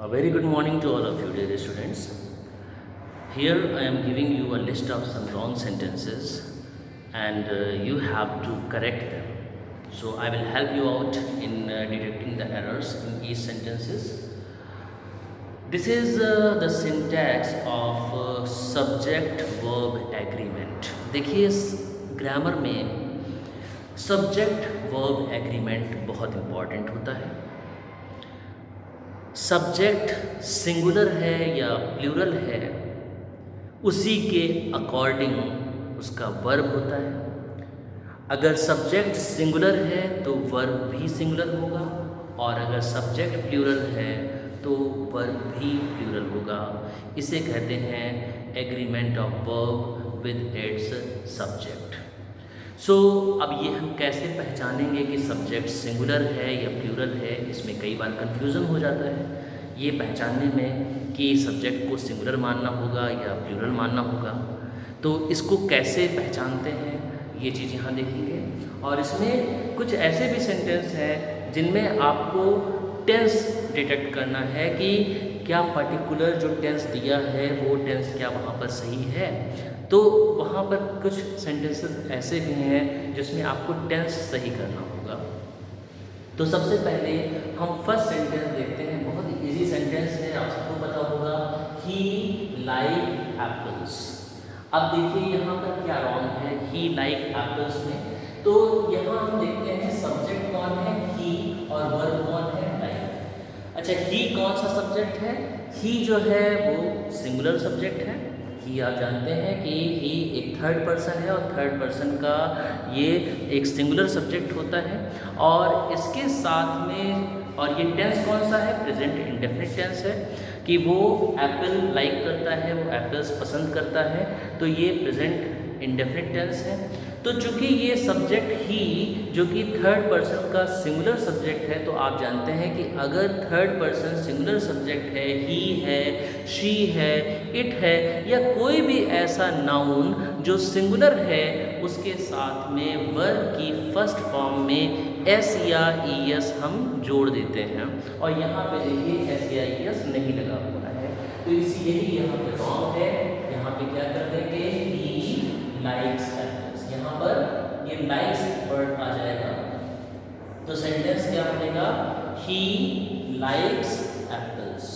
A very good morning to all of you, dear students. Here I am giving you a list of some wrong sentences and you have to correct them. So I will help you out in detecting the errors in each sentences. This is the syntax of subject verb agreement. देखिए इस grammar में subject verb agreement बहुत important होता है। Subject singular है या plural है, उसी के अकॉर्डिंग उसका वर्ब होता है। अगर सब्जेक्ट सिंगुलर है तो वर्ब भी सिंगुलर होगा, और अगर सब्जेक्ट प्लूरल है तो वर्ब भी प्लूरल होगा। इसे कहते हैं agreement of verb with its subject. So अब ये हम कैसे पहचानेंगे कि सब्जेक्ट सिंगुलर है या प्लूरल है? इसमें कई बार कन्फ्यूज़न हो जाता है ये पहचानने में कि सब्जेक्ट को सिंगुलर मानना होगा या प्लूरल मानना होगा। तो इसको कैसे पहचानते हैं ये चीज़ यहाँ देखेंगे। और इसमें कुछ ऐसे भी सेंटेंस हैं जिनमें आपको टेंस डिटेक्ट करना है कि क्या पर्टिकुलर जो टेंस दिया है वो टेंस क्या वहाँ पर सही है। तो वहाँ पर कुछ सेंटेंसेस ऐसे भी हैं जिसमें आपको टेंस सही करना होगा। तो सबसे पहले हम फर्स्ट सेंटेंस देखते हैं। बहुत इजी सेंटेंस है, आप सबको पता होगा, ही लाइक एप्पल्स। अब देखिए यहाँ पर क्या रॉन्ग है ही लाइक एप्पल्स में। तो यहाँ हम देखते हैं सब्जेक्ट कौन है, ही, और वर्ब कौन है, लाइक। अच्छा, ही कौन सा सब्जेक्ट है? ही जो है वो सिंगुलर सब्जेक्ट है। ही आप जानते हैं कि ही एक थर्ड पर्सन है, और थर्ड पर्सन का ये एक सिंगुलर सब्जेक्ट होता है। और इसके साथ में, और ये टेंस कौन सा है? प्रेजेंट इंडेफिनिट टेंस है कि वो एप्पल लाइक करता है, वो एप्पल्स पसंद करता है। तो ये प्रेजेंट इंडेफिनिट टेंस है। तो चूँकि ये सब्जेक्ट ही जो कि थर्ड पर्सन का सिंगुलर सब्जेक्ट है, तो आप जानते हैं कि अगर थर्ड पर्सन सिंगुलर सब्जेक्ट है, ही है, शी है, इट है, या कोई भी ऐसा नाउन जो सिंगुलर है, उसके साथ में वर्ब की फर्स्ट फॉर्म में एस या ई एस हम जोड़ देते हैं। और यहाँ पे देखिए एस या ई एस नहीं लगा हुआ है, तो इसी यही यहाँ पे रॉन्ग है। यहाँ पे क्या कर देंगे, ही लाइक्स एप्पल्स। यहाँ पर ये लाइक्स वर्ड आ जाएगा, तो सेंटेंस क्या बनेगा, ही लाइक्स एप्पल्स।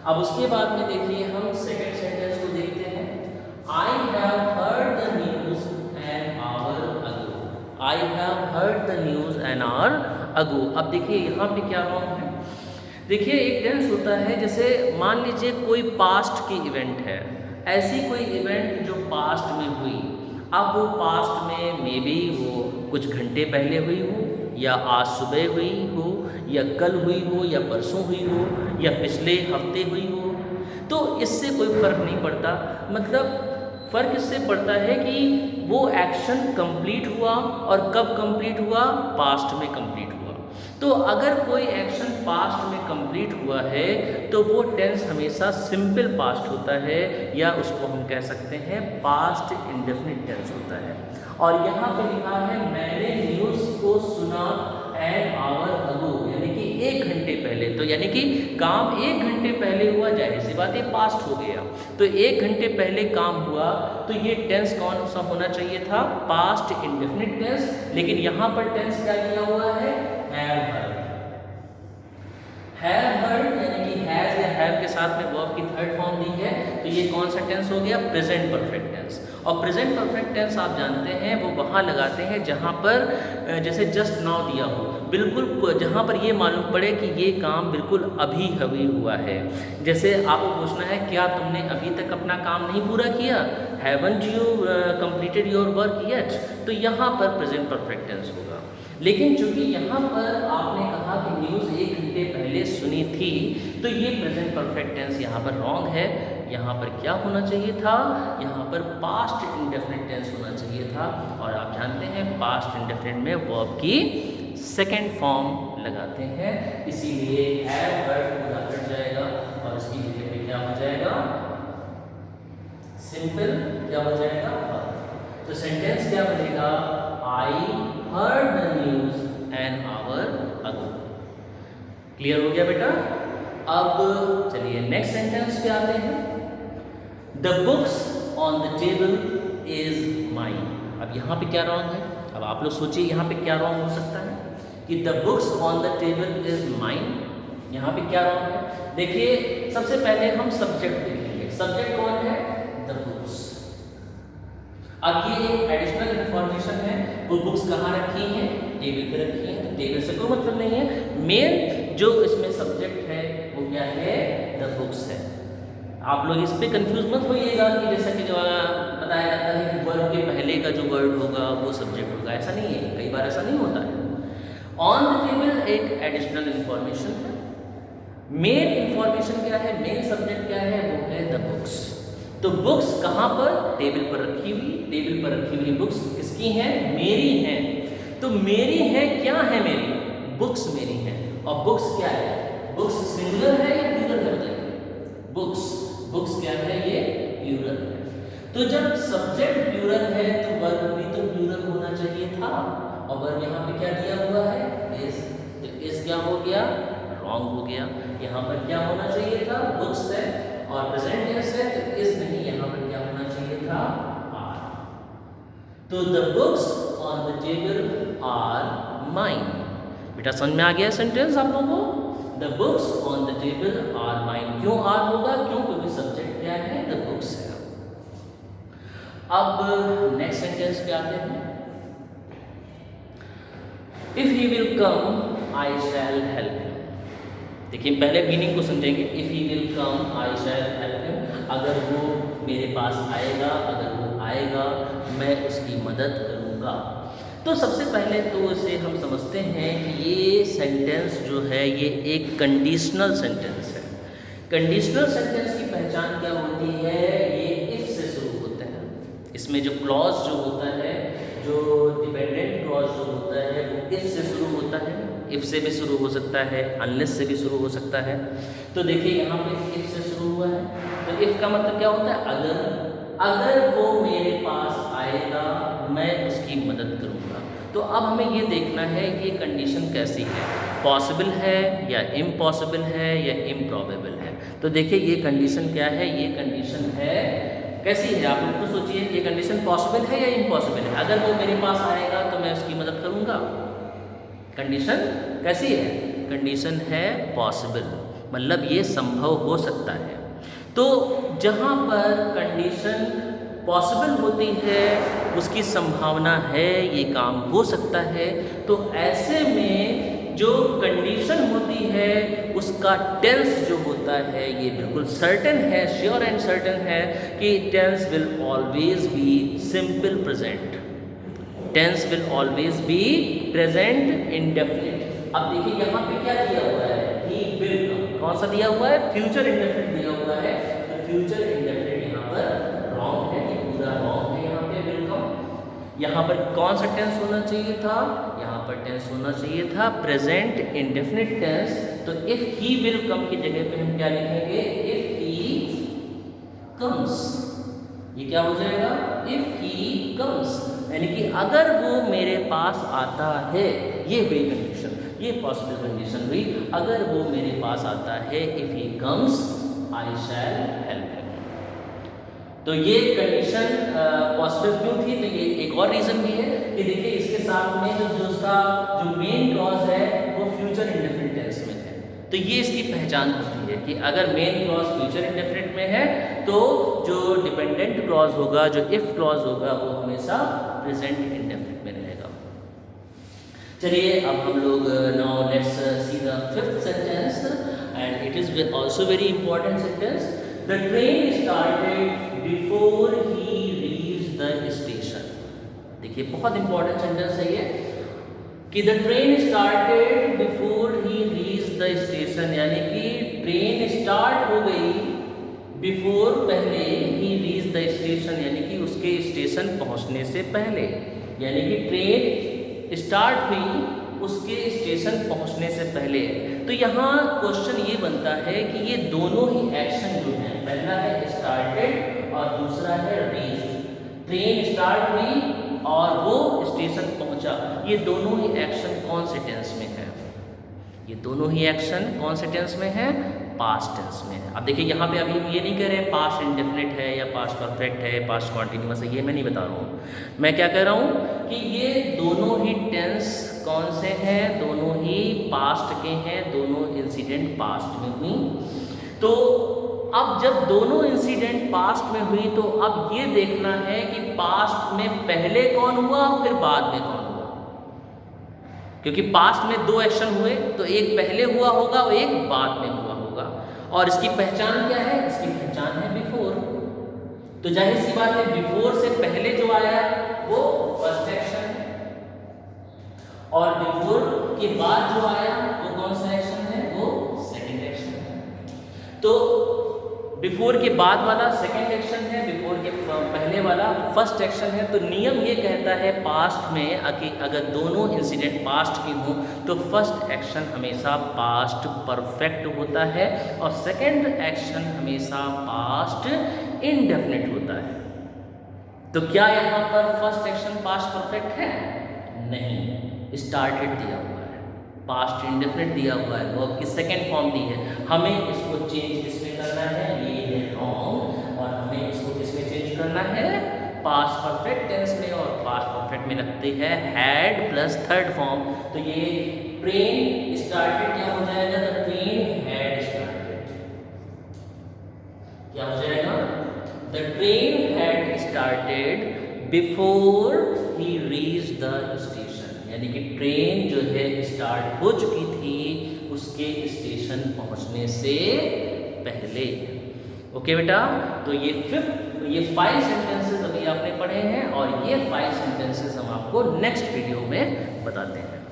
अब उसके बाद में देखिए हम सेकंड सेंटेंस को देखते हैं। I have heard the news an hour ago. I have heard the news an hour ago. अब देखिए यहाँ पे क्या रॉन्ग है। देखिए एक टेंस होता है, जैसे मान लीजिए कोई पास्ट की इवेंट है, ऐसी कोई इवेंट जो पास्ट में हुई। अब वो पास्ट में मे बी वो कुछ घंटे पहले हुई हो, या आज सुबह हुई हो, या कल हुई हो, या परसों हुई हो, या पिछले हफ्ते हुई हो। तो इससे कोई फ़र्क नहीं पड़ता। मतलब फ़र्क इससे पड़ता है कि वो एक्शन कंप्लीट हुआ, और कब कंप्लीट हुआ, पास्ट में कंप्लीट हुआ। तो अगर कोई एक्शन पास्ट में कंप्लीट हुआ है तो वो टेंस हमेशा सिंपल पास्ट होता है, या उसको हम कह सकते हैं पास्ट इंडेफिनिट टेंस होता है। और यहाँ पे लिखा है मैंने न्यूज़ को सुना एन आवर अगो, यानी कि 1 घंटे पहले। तो यानी कि काम 1 घंटे पहले हुआ, जाहिर सी बात है पास्ट हो गया। तो 1 घंटे पहले काम हुआ, तो ये टेंस कौन सा होना चाहिए था, पास्ट इंडेफिनिट टेंस। लेकिन यहाँ पर टेंस क्या लिया हुआ है, हैव हर्ड। हैव हर्ड यानी कि हैज या हैव के साथ में वर्ब की थर्ड फॉर्म दी है, तो ये कौन सा टेंस हो गया, प्रेजेंट परफेक्ट टेंस। और प्रेजेंट परफेक्ट टेंस आप जानते हैं वो वहाँ लगाते हैं जहाँ पर जैसे जस्ट नाउ दिया हो, बिल्कुल जहाँ पर ये मालूम पड़े कि ये काम बिल्कुल अभी अभी हुआ है। जैसे आपको पूछना है क्या तुमने अभी तक अपना काम नहीं पूरा किया, haven't you completed your work yet, तो यहाँ पर प्रेजेंट परफेक्ट टेंस होगा। लेकिन चूंकि यहाँ पर आपने कहा कि न्यूज़ 1 घंटे पहले सुनी थी, तो ये प्रेजेंट परफेक्ट टेंस यहाँ पर रॉन्ग है। यहाँ पर क्या होना चाहिए था, यहाँ पर पास्ट इंडेफिनिट टेंस होना चाहिए था। और आप जानते हैं पास्ट इंडेफिनिट में वर्ब की सेकंड फॉर्म लगाते हैं, इसीलिए हैव हर्ड पूरा कट जाएगा, और इसकी जगह पे क्या हो जाएगा, सिंपल क्या हो जाएगा, वर्ब। तो सेंटेंस क्या बनेगा, I heard the news an hour ago. Clear हो गया बेटा? अब चलिए नेक्स्ट सेंटेंस पे आते हैं। The books on the table is mine. अब यहाँ पे क्या रॉन्ग है? अब आप लोग सोचिए यहाँ पे क्या रॉन्ग हो सकता है कि the books on the table is mine. यहाँ पे क्या रॉन्ग है? देखिए सबसे पहले हम सब्जेक्ट देखेंगे। सब्जेक्ट कौन है? The books. अब ये एक एडिशनल इंफॉर्मेशन है, वो बुक्स कहाँ रखी हैं? टेबल पे रखी हैं। तो टेबल से कोई मतलब नहीं है। मेन जो इसमें सब्जेक्ट है वो क्या है? द बुक्स है। आप लोग इस पे कंफ्यूज मत होइएगा कि जैसा कि जो बताया जाता है कि वर्ब के पहले का जो वर्ड होगा वो सब्जेक्ट होगा, ऐसा नहीं है। कई बार ऐसा नहीं होता है। ऑन द टेबल एक एडिशनल इंफॉर्मेशन है। मेन इंफॉर्मेशन क्या है? मेन सब्जेक्ट क्या है? वो है द बुक्स। तो बुक्स कहाँ पर? टेबल पर रखी हुई। टेबल पर रखी हुई बुक्स किसकी हैं? मेरी हैं। तो मेरी है, क्या है मेरी? बुक्स मेरी हैं। और बुक्स क्या है? बुक्स सिंगुलर है या प्लूरल है? बताइए। बुक्स, बुक्स क्या है? ये प्लूरल है। तो जब सब्जेक्ट प्लूरल है तो वर्ब भी तो प्लूरल होना चाहिए था। और वर्ब यहाँ पे क्या दिया हुआ है? इज। तो इज क्या हो गया? रॉन्ग हो गया। यहाँ पर क्या होना चाहिए था? बुक्स है और प्रेजेंट टेंस है तो इज नहीं, यहाँ पर क्या होना चाहिए था? आर। तो the books on the table are mine. बेटा समझ में आ गया सेंटेंस आप लोगों को? The books on the table are mine. क्यों आर होगा? क्यों? क्योंकि सब्जेक्ट क्या है? द बुक्स है। अब नेक्स्ट सेंटेंस पे आते हैं। If he will come I shell help him. देखिए पहले मीनिंग को समझेंगे। If he will come I shell help him. अगर वो मेरे पास आएगा, अगर वो आएगा मैं उसकी मदद करूँगा। तो सबसे पहले तो इसे हम समझते हैं कि ये सेंटेंस जो है ये एक कंडीशनल सेंटेंस है। कंडीशनल सेंटेंस की पहचान क्या होती है? ये इफ से शुरू होते हैं। इसमें जो क्लॉज जो होता है, जो डिपेंडेंट क्लॉज जो होता है वो इफ से शुरू होता है। इफ से भी शुरू हो सकता है, अनलेस से भी शुरू हो सकता है। तो देखिए यहाँ पे इफ से शुरू हुआ है। तो इफ का मतलब क्या होता है? अगर। अगर वो मेरे पास आएगा मैं उसकी मदद करूँगा। तो अब हमें ये देखना है ये कंडीशन कैसी है, पॉसिबल है या इम्पॉसिबल है या इम्प्रॉबेबल है। तो देखिए ये कंडीशन क्या है? ये कंडीशन है कैसी है? आप लोग खुद सोचिए, ये कंडीशन पॉसिबल है या इम्पॉसिबल है? अगर वो मेरे पास आएगा तो मैं उसकी मदद करूँगा। कंडीशन कैसी है? कंडीशन है पॉसिबल, मतलब ये संभव हो सकता है। तो जहाँ पर कंडीशन पॉसिबल होती है, उसकी संभावना है, ये काम हो सकता है, तो ऐसे में जो कंडीशन होती है उसका टेंस जो होता है ये बिल्कुल सर्टेन है, श्योर एंड सर्टेन है कि tense will always be simple present. Tense will always be present indefinite. अब देखिए यहाँ पे क्या दिया हुआ है? He will come. कौन सा दिया हुआ है? फ्यूचर इंडेफिनिट दिया हुआ है। तो फ्यूचर इंडेफिनिट यहाँ पर रॉन्ग है, ये पूरा रॉन्ग है। यहाँ पे विल कम। यहाँ पर कौन सा टेंस होना चाहिए था? यहाँ पर टेंस होना चाहिए था प्रेजेंट इंडेफिनिट टेंस। तो इफ ही विल कम की जगह पे हम क्या लिखेंगे? If he comes. ये क्या हो जाएगा? इफ ही कम्स, यानी कि अगर वो मेरे पास आता है। ये हुई कंडीशन, ये पॉसिबल कंडीशन हुई। अगर वो मेरे पास आता है, if he comes I shell help him. तो ये कंडीशन पॉसिबल क्यों थी? तो ये एक और रीजन भी है कि देखिए इसके साथ में जो उसका जो मेन क्लॉज है वो फ्यूचर इंडेफिनिट टेंस में है। तो ये इसकी पहचान होती है कि अगर मेन क्लॉज फ्यूचर इंडेफिनिट में है तो जो डिपेंडेंट क्लॉज होगा, जो इफ क्लॉज होगा, वो हमेशा प्रेजेंट इंडेफिनिट में रहेगा। चलिए अब हम लोग now let's see the fifth sentence and it is also very important sentence. The train started before he reached the station. देखिए बहुत इंपॉर्टेंट सेंटेंस है ये कि the train started before he reached the station, यानी कि train start हो गई before, पहले, ही रीच द स्टेशन, यानी कि उसके स्टेशन पहुंचने से पहले। यानी कि ट्रेन स्टार्ट हुई उसके स्टेशन पहुंचने से पहले। तो यहाँ क्वेश्चन ये बनता है कि ये दोनों ही एक्शन जो हैं, पहला है स्टार्टेड और दूसरा है रीच्ड। ट्रेन स्टार्ट हुई और वो स्टेशन पहुंचा, ये दोनों ही एक्शन कौन से टेंस में है? ये दोनों ही एक्शन कौन से टेंस में है? पास्ट टेंस में है। अब देखिए यहाँ पे अभी हम ये नहीं कह रहे हैं पास्ट इंडेफिनिट है या पास्ट परफेक्ट है, पास्ट कॉन्टिन्यूअस है, ये मैं नहीं बता रहा हूँ। मैं क्या कह रहा हूँ कि ये दोनों ही टेंस कौन से हैं, दोनों ही पास्ट के हैं, दोनों इंसिडेंट पास्ट में हुई। तो अब जब दोनों इंसिडेंट पास्ट में हुई तो अब ये देखना है कि पास्ट में पहले कौन हुआ फिर बाद में कौन हुआ, क्योंकि पास्ट में दो एक्शन हुए तो एक पहले हुआ होगा और एक बाद में हुआ होगा। और इसकी पहचान क्या है, इसकी पहचान है बिफोर। तो जाहिर सी बात है बिफोर से पहले जो आया वो फर्स्ट एक्शन है, और बिफोर के बाद जो आया वो कौन सा एक्शन है, वो सेकंड एक्शन है। तो बिफोर के बाद वाला सेकंड एक्शन है, बिफोर के पहले वाला फर्स्ट एक्शन है। तो नियम ये कहता है पास्ट में अगर दोनों इंसिडेंट पास्ट के हों तो फर्स्ट एक्शन हमेशा पास्ट परफेक्ट होता है और सेकंड एक्शन हमेशा पास्ट इनडेफिनिट होता है। तो क्या यहाँ पर फर्स्ट एक्शन पास्ट परफेक्ट है? नहीं, स्टार्टेड दिया हुआ है, पास्ट इंडेफिनिट दिया हुआ है, वर्ब की सेकंड फॉर्म दी है। हमें इसको चेंज किसमें करना है, ये है रॉन्ग, और हमें इसको किसमें चेंज करना है, पास्ट परफेक्ट टेंस में। और पास्ट परफेक्ट में लगती है हैड प्लस थर्ड फॉर्म। तो ये ट्रेन स्टार्टेड क्या हो जाएगा, द ट्रेन हैड स्टार्टेड। क्या हो जाएगा, the train had started before he reach the station, यानी कि ट्रेन जो है स्टार्ट हो चुकी थी उसके स्टेशन पहुंचने से पहले। ओके बेटा, तो ये 5 सेंटेंसेस अभी आपने पढ़े हैं और ये 5 सेंटेंसेस हम आपको नेक्स्ट वीडियो में बताते हैं।